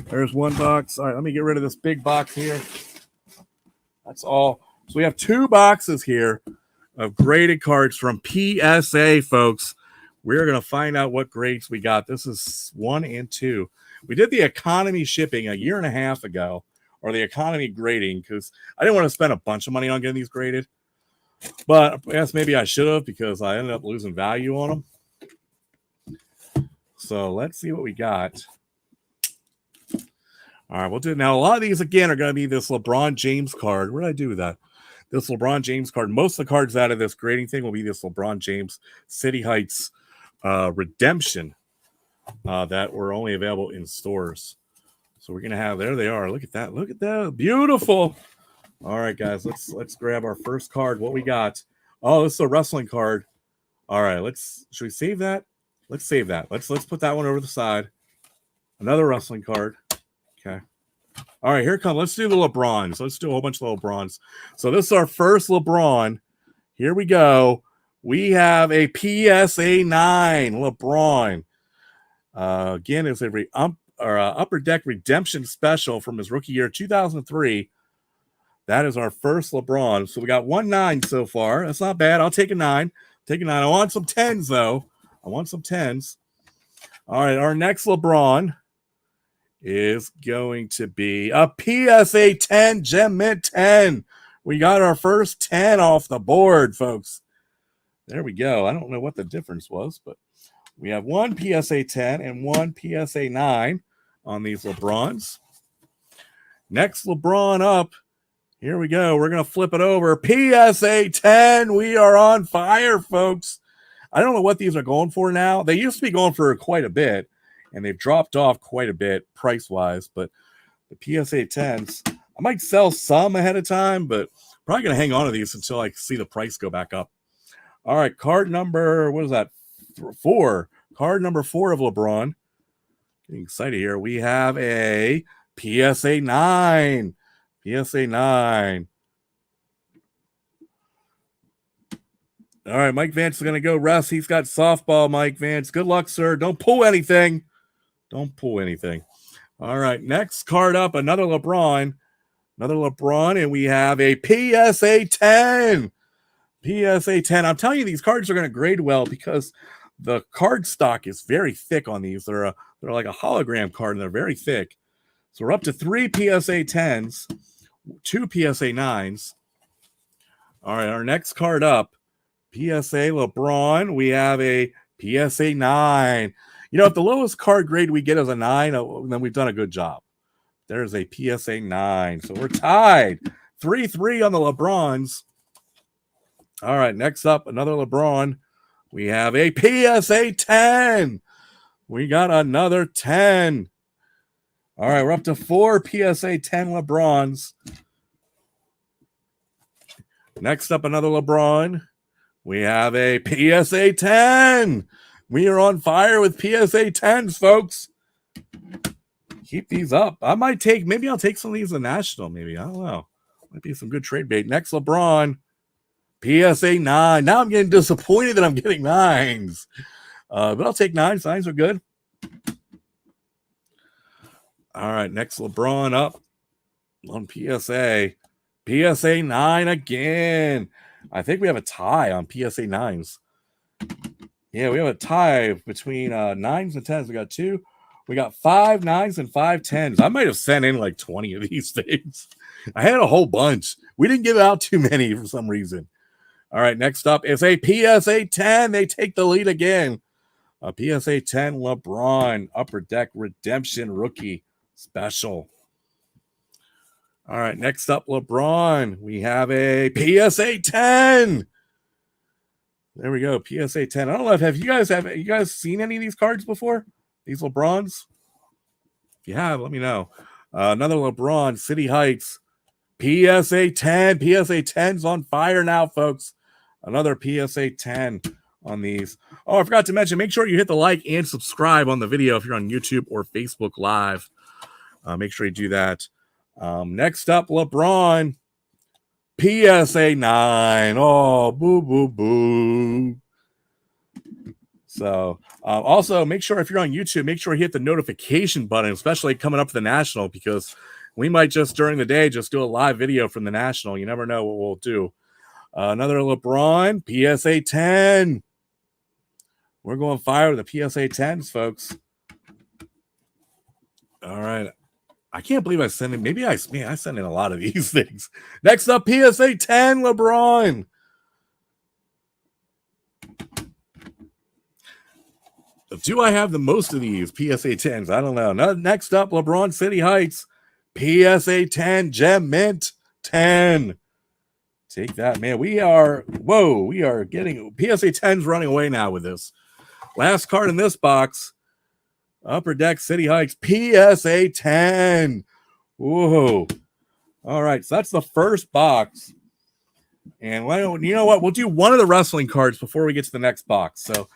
Speaker 1: there's one box. All right, let me get rid of this big box here. That's all. So we have 2 boxes here of graded cards from PSA, folks. We're gonna find out what grades we got. This is 1 and 2. We did the economy shipping a year and a half ago, or the economy grading, because I didn't want to spend a bunch of money on getting these graded. But I guess maybe I should have because I ended up losing value on them. So let's see what we got. All right, we'll do it. Now, a lot of these, again, are going to be this LeBron James card. What did I do with that? This LeBron James card. Most of the cards out of this grading thing will be this LeBron James City Heights redemption. That were only available in stores. So we're gonna have, there they are. Look at that. Look at that. Beautiful. All right, guys, let's grab our first card. What we got? Oh, this is a wrestling card. All right, should we save that? Let's save that. Let's put that one over the side. Another wrestling card. Okay. All right, here it comes. Let's do the LeBrons. Let's do a whole bunch of LeBrons. So this is our first LeBron. Here we go. We have a PSA 9 LeBron. Again, it's Upper Deck Redemption Special from his rookie year 2003. That is our first LeBron. So we got 1-9 so far. That's not bad. I'll take a 9. Take a 9. I want some 10s though. I want some 10s. All right, our next LeBron is going to be a PSA 10 Gem Mint 10. We got our first 10 off the board, folks. There we go. I don't know what the difference was, but we have one PSA 10 and one PSA 9 on these LeBrons. Next LeBron up. Here we go. We're going to flip it over. PSA 10. We are on fire, folks. I don't know what these are going for now. They used to be going for quite a bit, and they've dropped off quite a bit price-wise, but the PSA 10s, I might sell some ahead of time, but probably going to hang on to these until I see the price go back up. All right, card number, what is that? 4. Card number 4 of LeBron. Getting excited here. We have a PSA 9. PSA 9. All right, Mike Vance is going to go rest. He's got softball, Mike Vance. Good luck, sir. Don't pull anything. Don't pull anything. All right, next card up, another LeBron. Another LeBron, and we have a PSA 10. PSA 10. I'm telling you, these cards are going to grade well because the card stock is very thick on these. They're like a hologram card, and they're very thick. So we're up to 3 PSA 10s, 2 PSA 9s. All right, our next card up, PSA LeBron. We have a PSA 9. You know, if the lowest card grade we get is a 9, then we've done a good job. There's a PSA 9. So we're tied. 3-3 on the LeBrons. All right, next up, another LeBron. We have a PSA 10. We got another 10. All right, we're up to 4 PSA 10 LeBrons. Next up, another LeBron. We have a PSA 10. We are on fire with PSA 10s, folks. Keep these up. Maybe I'll take some of these to the National, maybe. I don't know. Might be some good trade bait. Next, LeBron. PSA 9. Now I'm getting disappointed that I'm getting 9s. But I'll take 9s. 9s are good. All right, next LeBron up on PSA. PSA 9 again. I think we have a tie on PSA 9s. Yeah, we have a tie between 9s and 10s. We got 2. We got 5 9s and 5 10s. I might have sent in like 20 of these things. I had a whole bunch. We didn't give out too many for some reason. All right, next up is a PSA 10. They take the lead again. A PSA 10 LeBron Upper Deck Redemption Rookie Special. All right, next up, LeBron. We have a PSA 10. There we go, PSA 10. I don't know if you guys seen any of these cards before? These LeBrons? If you have, let me know. Another LeBron, City Heights. PSA 10. PSA 10's on fire now, folks. Another PSA 10 on these. Oh, I forgot to mention, make sure you hit the like and subscribe on the video if you're on YouTube or Facebook Live. Make sure you do that. Next up, LeBron. PSA 9. Oh, boo, boo, boo. So, also, make sure if you're on YouTube, make sure you hit the notification button, especially coming up to the National, because we might just during the day just do a live video from the National. You never know what we'll do. Another LeBron, PSA 10. We're going fire with the PSA 10s, folks. All right. I can't believe I sent in. Maybe I sent in a lot of these things. Next up, PSA 10 LeBron. Do I have the most of these PSA 10s? I don't know. Next up, LeBron City Heights. PSA 10 Gem Mint 10. Take that, man. We are getting PSA 10s running away now with this. Last card in this box. Upper Deck City Heights PSA 10. Whoa. All right, so that's the first box. And you know what? We'll do one of the wrestling cards before we get to the next box. So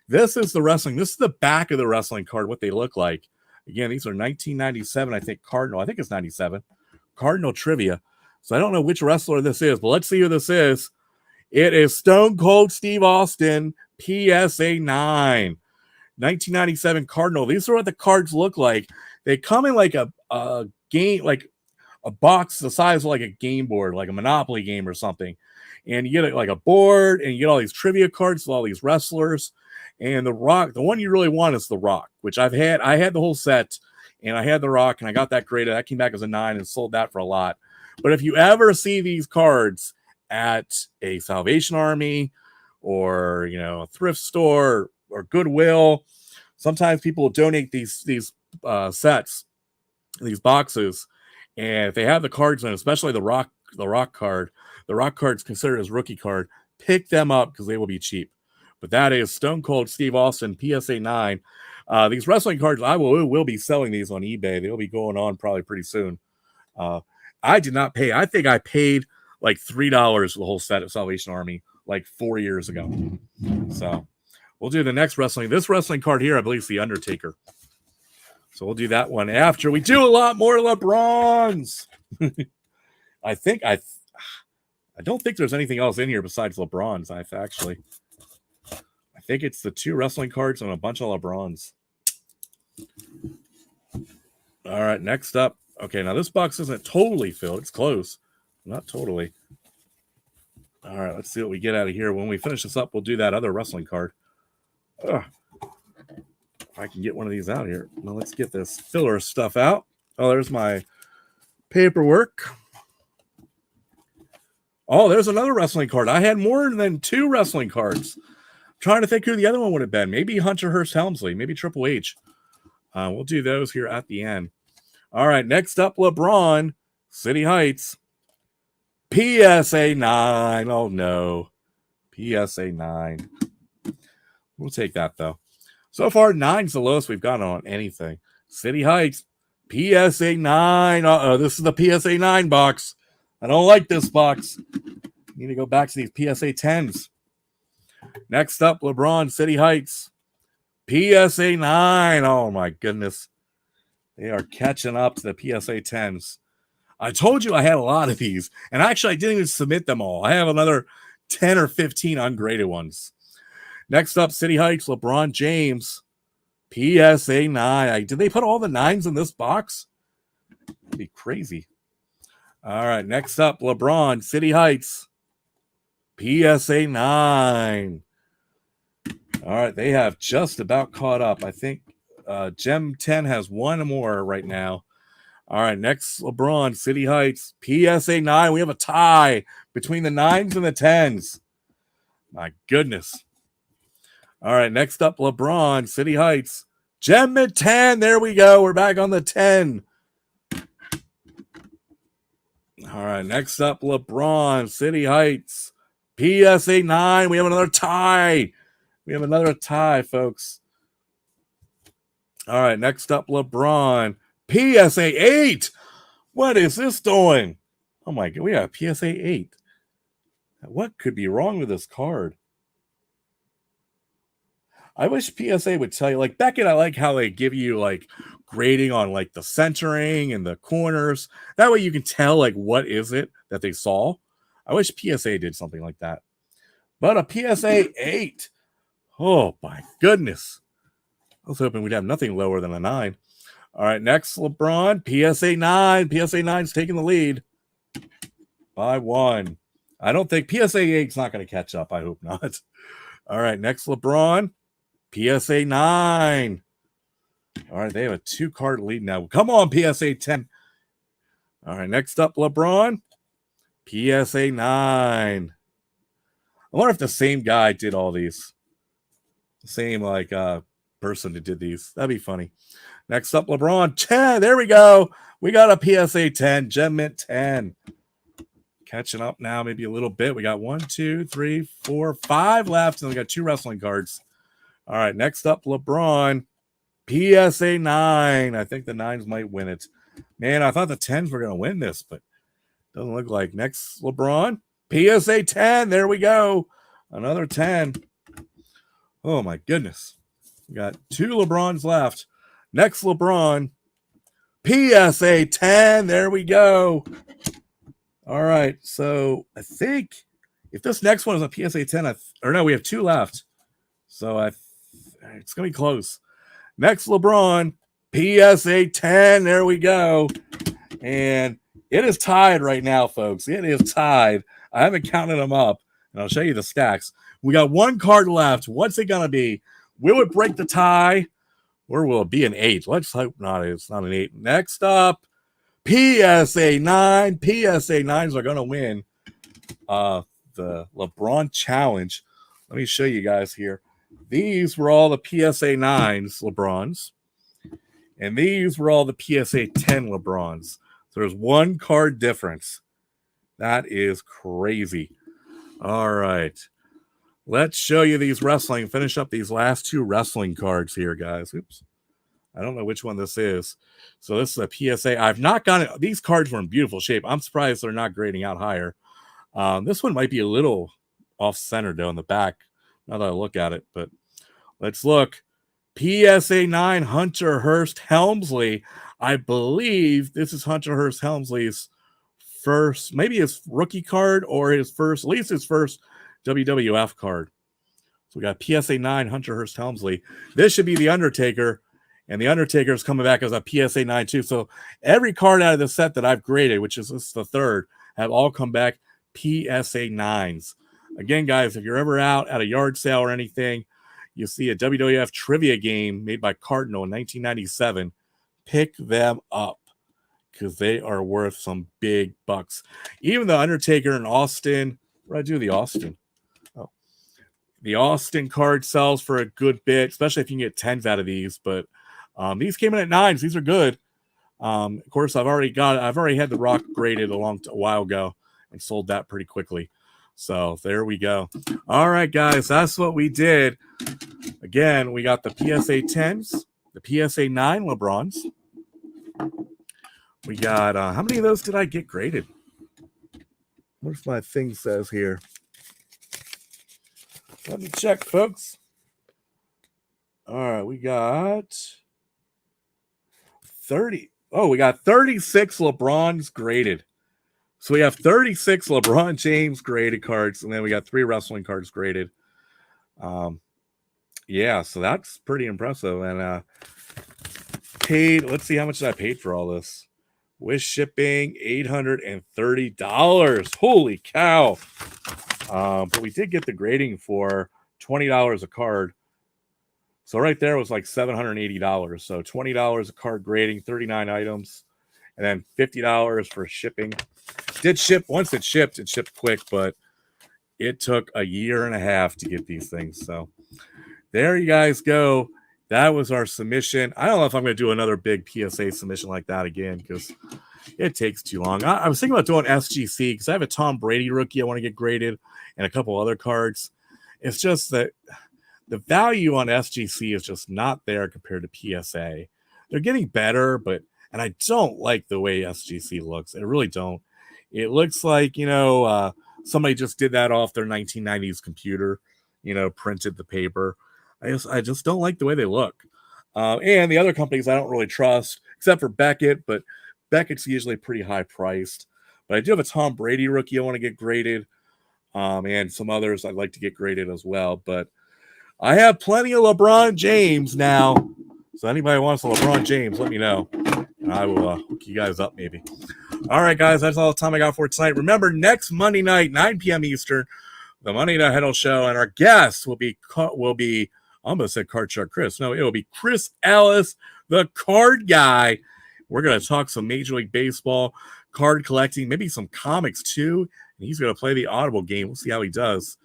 Speaker 1: this is the wrestling. This is the back of the wrestling card, what they look like. Again, these are 1997, I think, Cardinal. I think it's 97. Cardinal Trivia. So I don't know which wrestler this is, but let's see who this is. It is Stone Cold Steve Austin, PSA 9. 1997 Cardinal. These are what the cards look like. They come in like a game, like a box the size of like a game board, like a Monopoly game or something. And you get like a board, and you get all these trivia cards with all these wrestlers. And the one you really want is the Rock, which I had the whole set, and I had the Rock, and I got that graded. That came back as a 9 and sold that for a lot. But if you ever see these cards at a Salvation Army or, a thrift store or Goodwill, sometimes people will donate these sets, these boxes, and if they have the cards in, especially the Rock card, the Rock card's considered as rookie card. Pick them up because they will be cheap. But that is Stone Cold Steve Austin PSA 9. These wrestling cards, I will be selling these on eBay. They'll be going on probably pretty soon. I did not pay. I think I paid like $3 for the whole set at Salvation Army like 4 years ago. So we'll do the next wrestling. This wrestling card here, I believe, is the Undertaker. So we'll do that one after we do a lot more LeBrons. I don't think there's anything else in here besides LeBrons. I think it's the 2 wrestling cards and a bunch of LeBrons. All right, next up. Okay, now this box isn't totally filled. It's close. Not totally. All right, let's see what we get out of here. When we finish this up, we'll do that other wrestling card. If I can get one of these out here. Now let's get this filler stuff out. Oh, there's my paperwork. Oh, there's another wrestling card. I had more than 2 wrestling cards. I'm trying to think who the other one would have been. Maybe Hunter Hearst Helmsley. Maybe Triple H. We'll do those here at the end. All right, next up, LeBron, City Heights. PSA 9. Oh, no. PSA 9. We'll take that, though. So far, 9's the lowest we've gotten on anything. City Heights, PSA 9. Uh-oh, this is the PSA 9 box. I don't like this box. Need to go back to these PSA 10s. Next up, LeBron, City Heights. PSA 9. Oh, my goodness. They are catching up to the PSA 10s. I told you I had a lot of these. And actually, I didn't even submit them all. I have another 10 or 15 ungraded ones. Next up, City Heights, LeBron James. PSA 9. Did they put all the 9s in this box? That'd be crazy. All right, next up, LeBron, City Heights. PSA 9. All right, they have just about caught up. I think Gem 10 has one more right now. All right, next, LeBron, City Heights, PSA 9. We have a tie between the 9s and the 10s. My goodness. All right, next up, LeBron, City Heights, Gem 10. There we go. We're back on the 10. All right, next up, LeBron, City Heights, PSA 9. We have another tie. We have another tie, folks. All right, next up, LeBron, PSA 8. What is this doing? Oh, my God. We have PSA 8. What could be wrong with this card? I wish PSA would tell you, like, Beckett, I like how they give you, like, grading on, like, the centering and the corners. That way you can tell, like, what is it that they saw. I wish PSA did something like that. But a PSA 8. Oh, my goodness. I was hoping we'd have nothing lower than a 9. All right, next, LeBron, PSA 9. PSA 9's taking the lead by 1. I don't think PSA 8's not going to catch up. I hope not. All right, next, LeBron, PSA 9. All right, they have a 2-card lead now. Come on, PSA 10. All right, next up, LeBron, PSA 9. I wonder if the same guy did all these. The same, like, person that did these. That'd be funny. Next up, LeBron, 10. There we go. We got a PSA 10, Gem Mint 10. Catching up now, maybe a little bit. We got 1, 2, 3, 4, 5 left, and we got 2 wrestling cards. All right, next up, LeBron, PSA 9. I think the 9s might win it. Man, I thought the 10s were going to win this, but doesn't look like. Next, LeBron, PSA 10. There we go. Another 10. Oh, my goodness. We got 2 LeBrons left. Next, LeBron, PSA 10. There we go. All right, so I think if this next one is a PSA 10, or no, we have 2 left. So it's going to be close. Next, LeBron, PSA 10. There we go. And it is tied right now, folks. It is tied. I haven't counted them up, and I'll show you the stacks. We got one card left. What's it going to be? Will it break the tie, or will it be an 8? Let's hope not. It's not an 8. Next up, PSA 9. PSA 9s are going to win the LeBron Challenge. Let me show you guys here. These were all the PSA 9s LeBrons, and these were all the PSA 10 LeBrons. So there's one card difference. That is crazy. All right. Let's show you these wrestling. Finish up these last 2 wrestling cards here, guys. Oops. I don't know which one this is. So this is a PSA. I've not gotten it. These cards were in beautiful shape. I'm surprised they're not grading out higher. This one might be a little off-center, though, in the back, now that I look at it. But let's look. PSA 9 Hunter Hearst Helmsley. I believe this is Hunter Hearst Helmsley's first, maybe his rookie card or his first, at least his first WWF card. So we got PSA 9 Hunter Hearst Helmsley. This should be the Undertaker, and the Undertaker is coming back as a PSA 9 too. So every card out of the set that I've graded, which is this is the third, have all come back PSA 9s. Again, guys, if you're ever out at a yard sale or anything, you see a WWF trivia game made by Cardinal in 1997, pick them up because they are worth some big bucks. Even the Undertaker in Austin, what did I do the Austin? Oh, the Austin card sells for a good bit, especially if you can get 10s out of these. But these came in at 9s. These are good. Of course, I've already had the Rock graded a while ago and sold that pretty quickly. So there we go. All right, guys, that's what we did. Again, we got the PSA 10s, the PSA 9 LeBrons. We got, how many of those did I get graded? What if my thing says here? Let me check, folks. All right, we got 30. Oh, we got 36 LeBrons graded. So we have 36 LeBron James graded cards, and then we got 3 wrestling cards graded. Yeah, so that's pretty impressive. And paid, let's see how much I paid for all this. With shipping, $830. Holy cow. But we did get the grading for $20 a card. So right there was like $780. So $20 a card grading, 39 items, and then $50 for shipping. Did ship, once it shipped quick, but it took a year and a half to get these things. So there you guys go. That was our submission. I don't know if I'm going to do another big PSA submission like that again because it takes too long. I was thinking about doing SGC because I have a Tom Brady rookie I want to get graded and a couple other cards. It's just that the value on SGC is just not there compared to PSA. They're getting better, and I don't like the way SGC looks. I really don't. It looks like, somebody just did that off their 1990s computer, printed the paper. I just don't like the way they look. And the other companies I don't really trust, except for Beckett, but Beckett's usually pretty high priced. But I do have a Tom Brady rookie I want to get graded, and some others I'd like to get graded as well. But I have plenty of LeBron James now. So anybody wants a LeBron James, let me know. And I will hook you guys up maybe. All right, guys, that's all the time I got for tonight. Remember, next Monday night, 9 p.m. Eastern, the Monday Night Huddle show, and our guest will be I almost said Card Shark Chris. No, it will be Chris Ellis, the card guy. We're going to talk some Major League Baseball, card collecting, maybe some comics too. And he's going to play the Audible game. We'll see how he does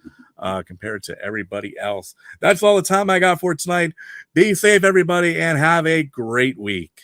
Speaker 1: compared to everybody else. That's all the time I got for tonight. Be safe, everybody, and have a great week.